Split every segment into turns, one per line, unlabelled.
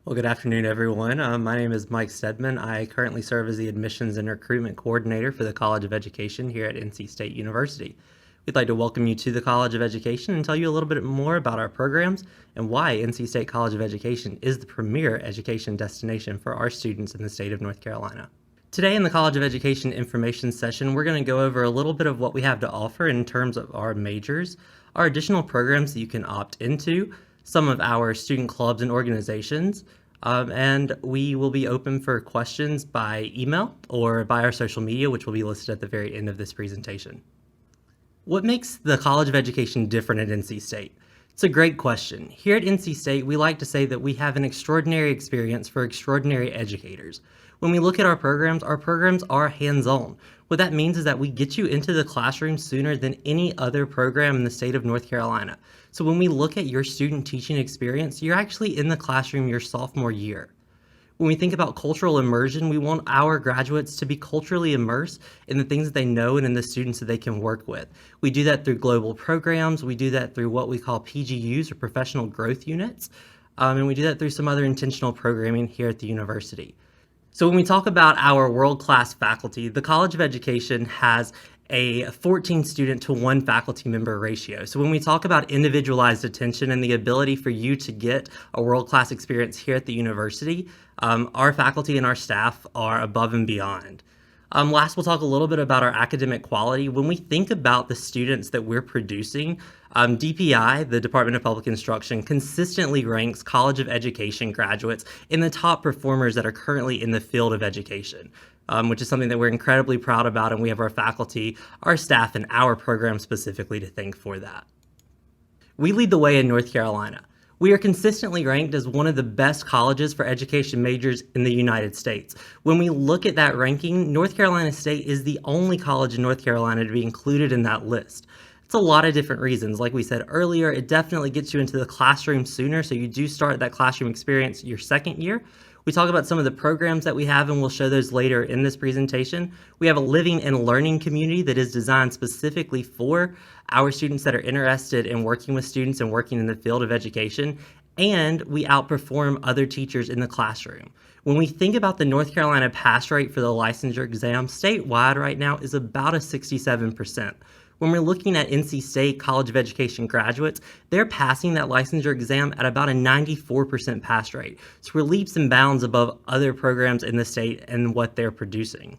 Well, good afternoon, everyone. My name is Mike Stedman. I currently serve as the Admissions and Recruitment Coordinator for the College of Education here at NC State University. We'd like to welcome you to the College of Education and tell you a little bit more about our programs and why NC State College of Education is the premier education destination for our students in the state of North Carolina. Today in the College of Education information session, we're going to go over a little bit of what we have to offer in terms of our majors, our additional programs that you can opt into, some of our student clubs and organizations, and we will be open for questions by email or by our social media, which will be listed at the very end of this presentation. What makes the College of Education different at NC State? It's a great question. Here at NC State, we like to say that we have an extraordinary experience for extraordinary educators. When we look at our programs are hands-on. What that means is that we get you into the classroom sooner than any other program in the state of North Carolina. So when we look at your student teaching experience, you're actually in the classroom your sophomore year. When we think about cultural immersion, we want our graduates to be culturally immersed in the things that they know and in the students that they can work with. We do that through global programs. We do that through what we call PGUs or professional growth units. And we do that through some other intentional programming here at the university. So when we talk about our world-class faculty, the College of Education has a 14 student to 1 faculty member ratio. So when we talk about individualized attention and the ability for you to get a world-class experience here at the university, our faculty and our staff are above and beyond. Last, we'll talk a little bit about our academic quality. When we think about the students that we're producing, DPI, the Department of Public Instruction, consistently ranks College of Education graduates in the top performers that are currently in the field of education, which is something that we're incredibly proud about, and we have our faculty, our staff, and our program specifically to thank for that. We lead the way in North Carolina. We are consistently ranked as one of the best colleges for education majors in the United States. When we look at that ranking, North Carolina State is the only college in North Carolina to be included in that list. It's a lot of different reasons. Like we said earlier, it definitely gets you into the classroom sooner, so you do start that classroom experience your second year. We talk about some of the programs that we have, and we'll show those later in this presentation. We have a living and learning community that is designed specifically for our students that are interested in working with students and working in the field of education, and we outperform other teachers in the classroom. When we think about the North Carolina pass rate for the licensure exam, statewide right now is about a 67%. When we're looking at NC State College of Education graduates, they're passing that licensure exam at about a 94% pass rate. So we're leaps and bounds above other programs in the state and what they're producing.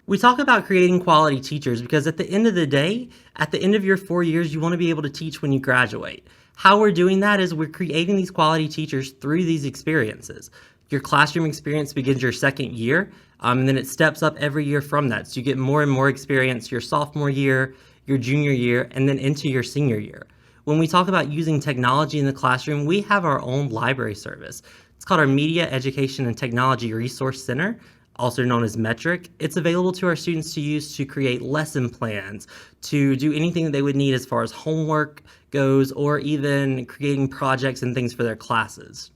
We talk about creating quality teachers because at the end of the day, at the end of your 4 years, you want to be able to teach when you graduate. How we're doing that is we're creating these quality teachers through these experiences. Your classroom experience begins your second year, and then it steps up every year from that. So you get more and more experience your sophomore year, your junior year, and then into your senior year. When we talk about using technology in the classroom, we have our own library service. It's called our Media Education and Technology Resource Center, also known as Metric. It's available to our students to use to create lesson plans, to do anything that they would need as far as homework goes, or even creating projects and things for their classes.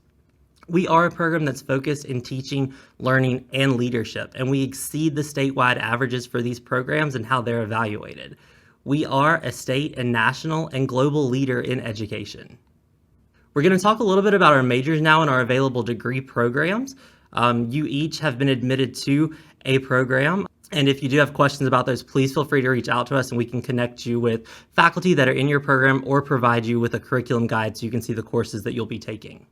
We are a program that's focused in teaching, learning, and leadership, and we exceed the statewide averages for these programs and how they're evaluated. We are a state and national and global leader in education. We're going to talk a little bit about our majors now and our available degree programs. You each have been admitted to a program, and if you do have questions about those, please feel free to reach out to us and we can connect you with faculty that are in your program or provide you with a curriculum guide so you can see the courses that you'll be taking.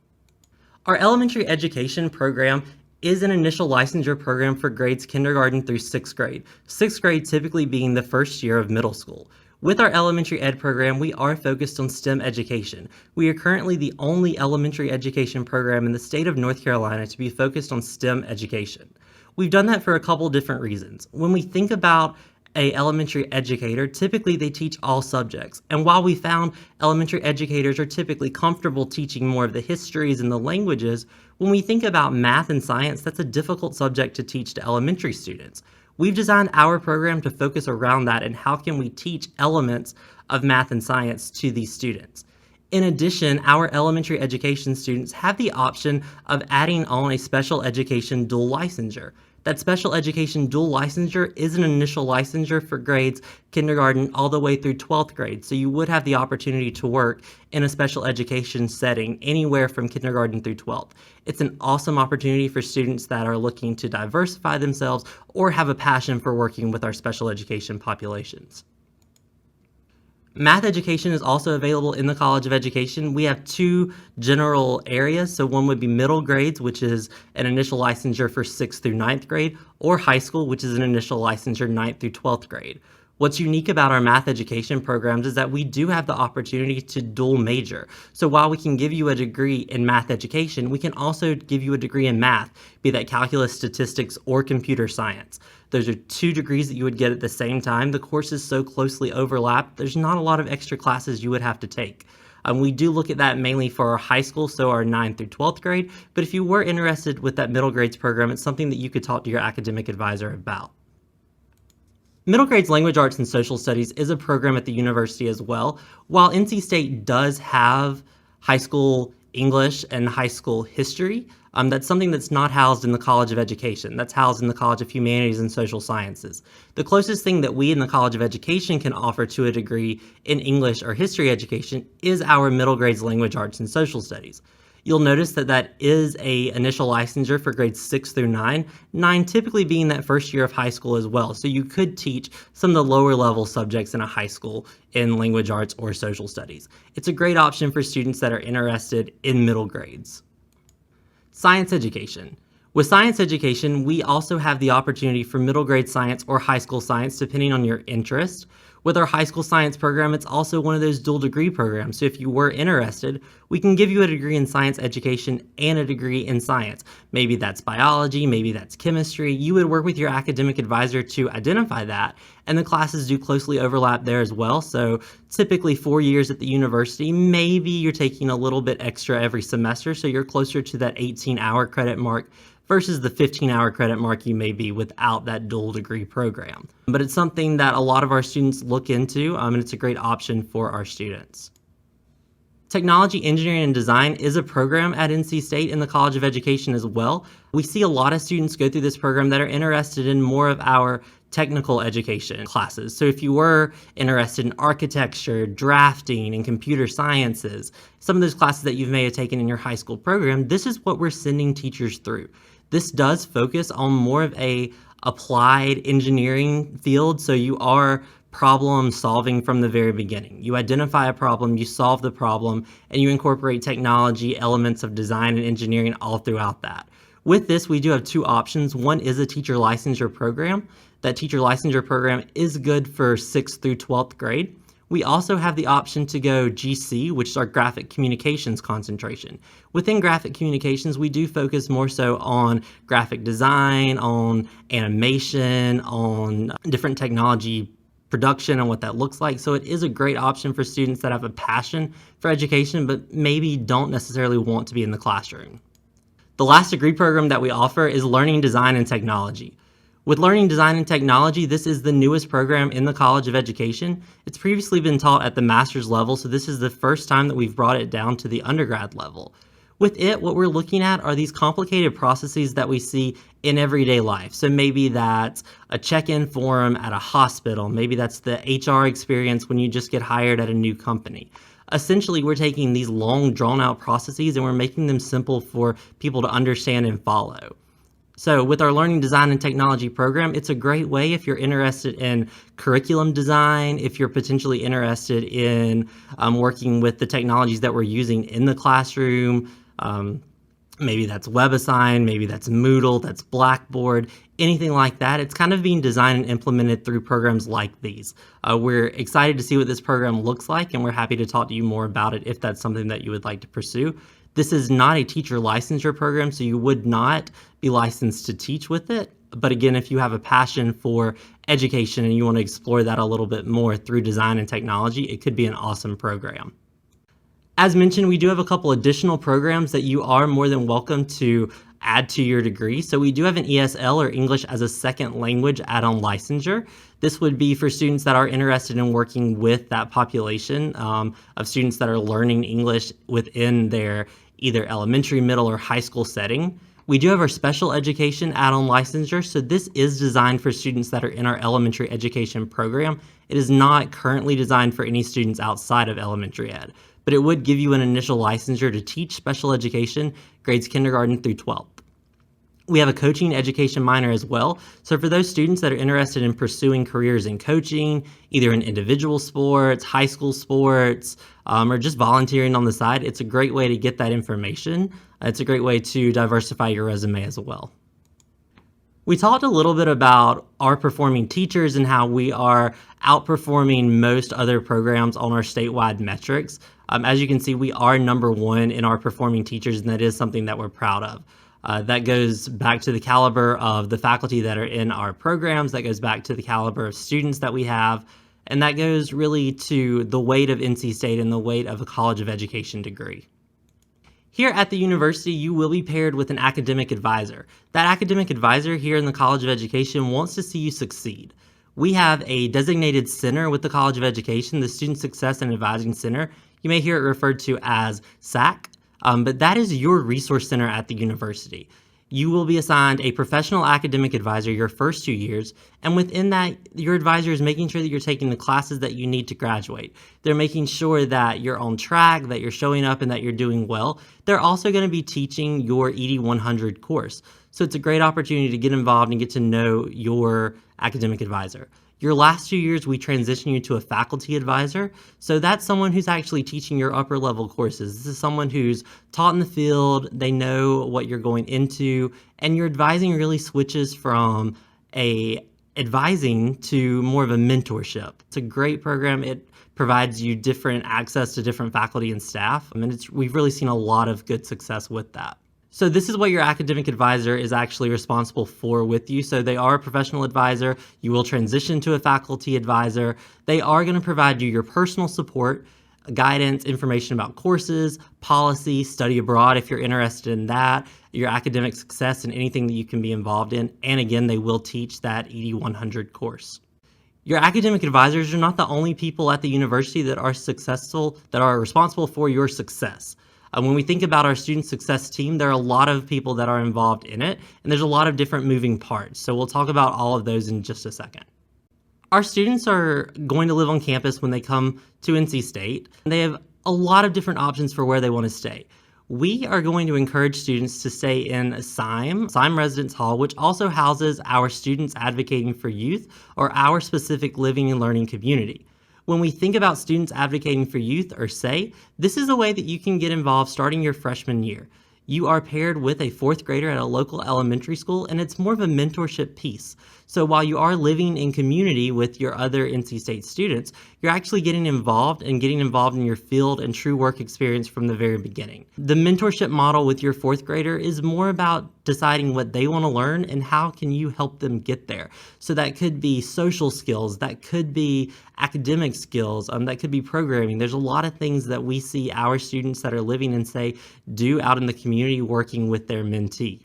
Our elementary education program is an initial licensure program for grades kindergarten through 6th grade. 6th grade typically being the first year of middle school. With our elementary ed program, we are focused on STEM education. We are currently the only elementary education program in the state of North Carolina to be focused on STEM education. We've done that for a couple different reasons. When we think about an elementary educator, typically they teach all subjects. And while we found elementary educators are typically comfortable teaching more of the histories and the languages, when we think about math and science, that's a difficult subject to teach to elementary students. We've designed our program to focus around that and how can we teach elements of math and science to these students. In addition, our elementary education students have the option of adding on a special education dual licensure. That special education dual licensure is an initial licensure for grades kindergarten all the way through 12th grade. So you would have the opportunity to work in a special education setting anywhere from kindergarten through 12th. It's an awesome opportunity for students that are looking to diversify themselves or have a passion for working with our special education populations. Math education is also available in the College of Education. We have two general areas. So one would be middle grades, which is an initial licensure for 6th through 9th grade, or high school, which is an initial licensure 9th through 12th grade. What's unique about our math education programs is that we do have the opportunity to dual major. So while we can give you a degree in math education, we can also give you a degree in math, be that calculus, statistics, or computer science. Those are two degrees that you would get at the same time. The courses so closely overlap, there's not a lot of extra classes you would have to take. We do look at that mainly for our high school, so our 9th through 12th grade, but if you were interested with that middle grades program, it's something that you could talk to your academic advisor about. Middle grades language arts and social studies is a program at the university as well. While NC State does have high school English and high school history, that's something that's not housed in the College of Education. That's housed in the College of Humanities and Social Sciences. The closest thing that we in the College of Education can offer to a degree in English or history education is our middle grades language arts and social studies. You'll notice that that is a initial licensure for grades 6 through 9, 9 typically being that first year of high school as well. So you could teach some of the lower level subjects in a high school in language arts or social studies. It's a great option for students that are interested in middle grades. Science education. With science education, we also have the opportunity for middle grade science or high school science, depending on your interest. With our high school science program, it's also one of those dual degree programs. So if you were interested, we can give you a degree in science education and a degree in science. Maybe that's biology, maybe that's chemistry. You would work with your academic advisor to identify that, and the classes do closely overlap there as well. So typically 4 years at the university, maybe you're taking a little bit extra every semester, so you're closer to that 18-hour credit mark versus the 15-hour credit mark you may be without that dual degree program. But it's something that a lot of our students look into, and it's a great option for our students. Technology, engineering, and design is a program at NC State in the College of Education as well. We see a lot of students go through this program that are interested in more of our technical education classes. So if you were interested in architecture, drafting, and computer sciences, some of those classes that you may have taken in your high school program, this is what we're sending teachers through. This does focus on more of a applied engineering field, so you are problem solving from the very beginning. You identify a problem, you solve the problem, and you incorporate technology, elements of design and engineering all throughout that. With this, we do have two options. One is a teacher licensure program. That teacher licensure program is good for 6th through 12th grade. We also have the option to go GC, which is our graphic communications concentration. Within graphic communications, we do focus more so on graphic design, on animation, on different technology production and what that looks like. So it is a great option for students that have a passion for education, but maybe don't necessarily want to be in the classroom. The last degree program that we offer is Learning Design and Technology. With Learning Design and Technology, this is the newest program in the College of Education. It's previously been taught at the master's level, so this is the first time that we've brought it down to the undergrad level. With it, what we're looking at are these complicated processes that we see in everyday life. So maybe that's a check-in form at a hospital. Maybe that's the HR experience when you just get hired at a new company. Essentially, we're taking these long, drawn-out processes and we're making them simple for people to understand and follow. So with our Learning Design and Technology program, it's a great way if you're interested in curriculum design, if you're potentially interested in working with the technologies that we're using in the classroom. Maybe that's WebAssign, maybe that's Moodle, that's Blackboard, anything like that. It's kind of being designed and implemented through programs like these. We're excited to see what this program looks like, and we're happy to talk to you more about it if that's something that you would like to pursue. This is not a teacher licensure program, so you would not be licensed to teach with it. But again, if you have a passion for education and you want to explore that a little bit more through design and technology, it could be an awesome program. As mentioned, we do have a couple additional programs that you are more than welcome to add to your degree. So we do have an ESL, or English as a Second Language, add-on licensure. This would be for students that are interested in working with that population of students that are learning English within their either elementary, middle, or high school setting. We do have our special education add-on licensure, so this is designed for students that are in our elementary education program. It is not currently designed for any students outside of elementary ed, but it would give you an initial licensure to teach special education grades kindergarten through 12th. We have a coaching education minor as well. So for those students that are interested in pursuing careers in coaching, either in individual sports, high school sports, or just volunteering on the side, it's a great way to get that information. It's a great way to diversify your resume as well. We talked a little bit about our performing teachers and how we are outperforming most other programs on our statewide metrics. As you can see, we are #1 in our performing teachers, and that is something that we're proud of. That goes back to the caliber of the faculty that are in our programs, that goes back to the caliber of students that we have, and that goes really to the weight of NC State and the weight of a College of Education degree. Here at the university, you will be paired with an academic advisor. That academic advisor here in the College of Education wants to see you succeed. We have a designated center with the College of Education, the Student Success and Advising Center. You may hear it referred to as SAC, but that is your resource center at the university. You will be assigned a professional academic advisor your first 2 years, and within that, your advisor is making sure that you're taking the classes that you need to graduate. They're making sure that you're on track, that you're showing up, and that you're doing well. They're also going to be teaching your ED 100 course. So it's a great opportunity to get involved and get to know your academic advisor. Your last 2 years, we transition you to a faculty advisor. So that's someone who's actually teaching your upper level courses. This is someone who's taught in the field, they know what you're going into, and your advising really switches from a advising to more of a mentorship. It's a great program. It provides you different access to different faculty and staff. We've really seen a lot of good success with that. So this is what your academic advisor is actually responsible for with you. So they are a professional advisor. You will transition to a faculty advisor. They are going to provide you your personal support, guidance, information about courses, policy, study abroad if you're interested in that, your academic success, and anything that you can be involved in. And again, they will teach that ED 100 course. Your academic advisors are not the only people at the university that are successful, that are responsible for your success. When we think about our student success team, there are a lot of people that are involved in it, and there's a lot of different moving parts. So we'll talk about all of those in just a second. Our students are going to live on campus when they come to NC State. They have a lot of different options for where they want to stay. We are going to encourage students to stay in SIME Residence Hall, which also houses our Students Advocating for Youth, or our specific living and learning community. When we think about Students Advocating for Youth, or SAY, this is a way that you can get involved starting your freshman year. You are paired with a 4th grader at a local elementary school, and it's more of a mentorship piece. So while you are living in community with your other NC State students, you're actually getting involved in your field and true work experience from the very beginning. The mentorship model with your 4th grader is more about deciding what they want to learn and how can you help them get there. So that could be social skills, that could be academic skills, that could be programming. There's a lot of things that we see our students that are living in SAY do out in the community working with their mentee.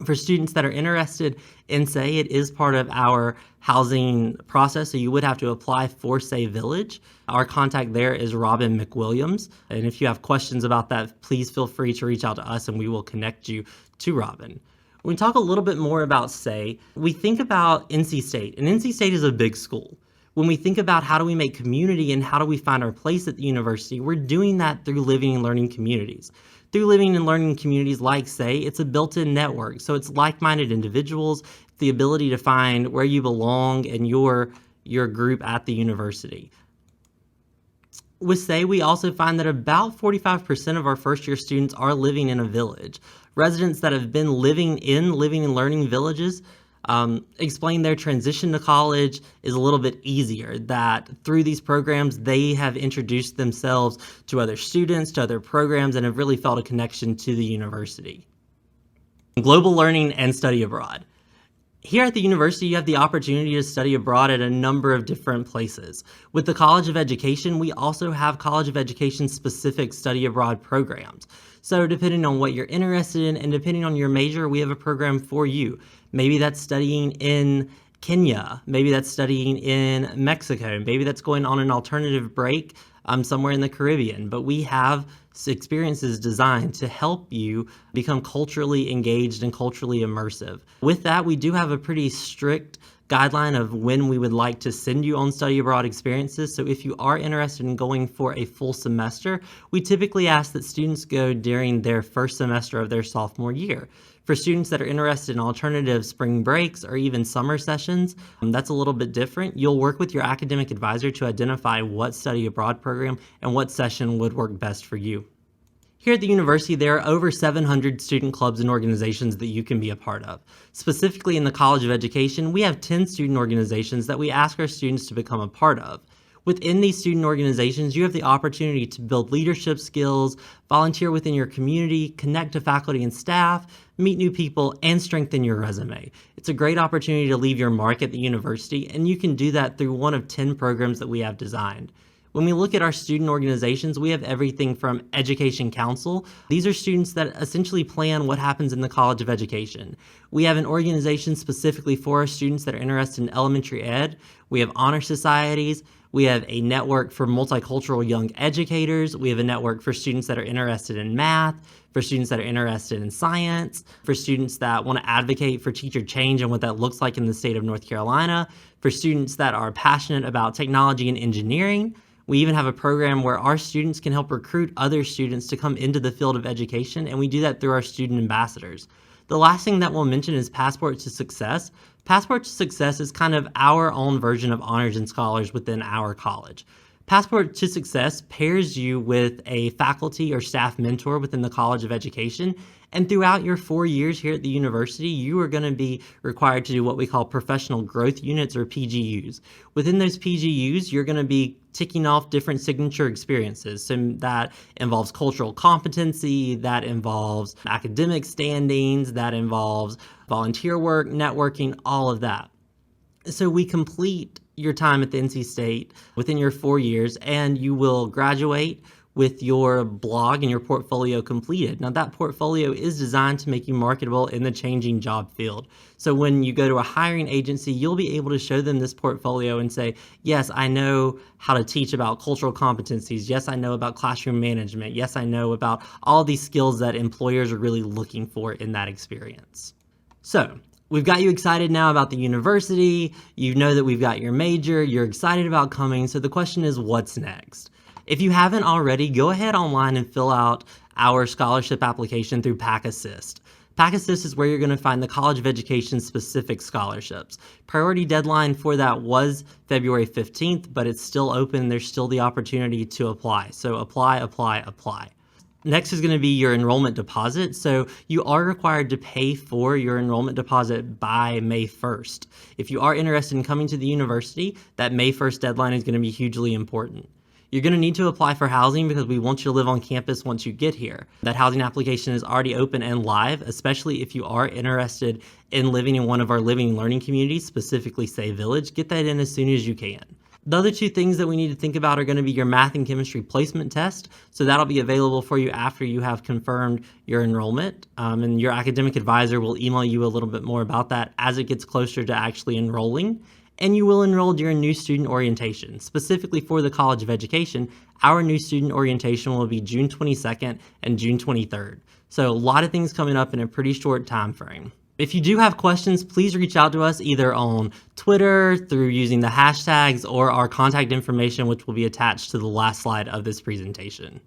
For students that are interested in SAY, it is part of our housing process, so you would have to apply for SAY Village. Our contact there is Robin McWilliams, and if you have questions about that, please feel free to reach out to us and we will connect you to Robin. When we talk a little bit more about SAY, we think about NC State, and NC State is a big school. When we think about how do we make community and how do we find our place at the university, we're doing that through living and learning communities. Through living and learning communities like SAY, it's a built-in network. So it's like-minded individuals, the ability to find where you belong and your group at the university. With SAY, we also find that about 45% of our first-year students are living in a village. Residents that have been living and learning villages explain their transition to college is a little bit easier, that through these programs, they have introduced themselves to other students, to other programs, and have really felt a connection to the university. Global learning and study abroad. Here at the university, you have the opportunity to study abroad at a number of different places. With the College of Education, we also have College of Education specific study abroad programs. So depending on what you're interested in and depending on your major, we have a program for you. Maybe that's studying in Kenya, maybe that's studying in Mexico, maybe that's going on an alternative break somewhere in the Caribbean. But we have experience is designed to help you become culturally engaged and culturally immersive. With that, we do have a pretty strict guideline of when we would like to send you on study abroad experiences. So if you are interested in going for a full semester, we typically ask that students go during their first semester of their sophomore year. For students that are interested in alternative spring breaks or even summer sessions, that's a little bit different. You'll work with your academic advisor to identify what study abroad program and what session would work best for you. Here at the university, there are over 700 student clubs and organizations that you can be a part of. Specifically in the College of Education, we have 10 student organizations that we ask our students to become a part of. Within these student organizations, you have the opportunity to build leadership skills, volunteer within your community, connect to faculty and staff, meet new people, and strengthen your resume. It's a great opportunity to leave your mark at the university, and you can do that through one of 10 programs that we have designed. When we look at our student organizations, we have everything from Education Council. These are students that essentially plan what happens in the College of Education. We have an organization specifically for our students that are interested in elementary ed. We have honor societies. We have a network for multicultural young educators. We have a network for students that are interested in math, for students that are interested in science, for students that want to advocate for teacher change and what that looks like in the state of North Carolina, for students that are passionate about technology and engineering. We even have a program where our students can help recruit other students to come into the field of education, and we do that through our student ambassadors. The last thing that we'll mention is Passport to Success. Passport to Success is kind of our own version of honors and scholars within our college. Passport to Success pairs you with a faculty or staff mentor within the College of Education, and throughout your 4 years here at the university, you are going to be required to do what we call professional growth units or PGUs. Within those PGUs, you're going to be ticking off different signature experiences. So that involves cultural competency, that involves academic standings, that involves volunteer work, networking, all of that. So we complete your time at the NC State within your 4 years, and you will graduate with your blog and your portfolio completed. Now that portfolio is designed to make you marketable in the changing job field. So when you go to a hiring agency, you'll be able to show them this portfolio and say, yes, I know how to teach about cultural competencies. Yes, I know about classroom management. Yes, I know about all these skills that employers are really looking for in that experience. So we've got you excited now about the university. You know that we've got your major. You're excited about coming. So the question is, what's next? If you haven't already, go ahead online and fill out our scholarship application through PAC Assist. PAC Assist is where you're going to find the College of Education specific scholarships. Priority deadline for that was February 15th, but it's still open. There's still the opportunity to apply. So apply, apply, apply. Next is going to be your enrollment deposit. So you are required to pay for your enrollment deposit by May 1st. If you are interested in coming to the university, that May 1st deadline is going to be hugely important. You're going to need to apply for housing because we want you to live on campus once you get here. That housing application is already open and live, especially if you are interested in living in one of our living and learning communities, specifically Say Village. Get that in as soon as you can. The other two things that we need to think about are going to be your math and chemistry placement test. So that'll be available for you after you have confirmed your enrollment. And your academic advisor will email you a little bit more about that as it gets closer to actually enrolling. And you will enroll during new student orientation. Specifically for the College of Education, our new student orientation will be June 22nd and June 23rd. So a lot of things coming up in a pretty short time frame. If you do have questions, please reach out to us either on Twitter through using the hashtags or our contact information, which will be attached to the last slide of this presentation.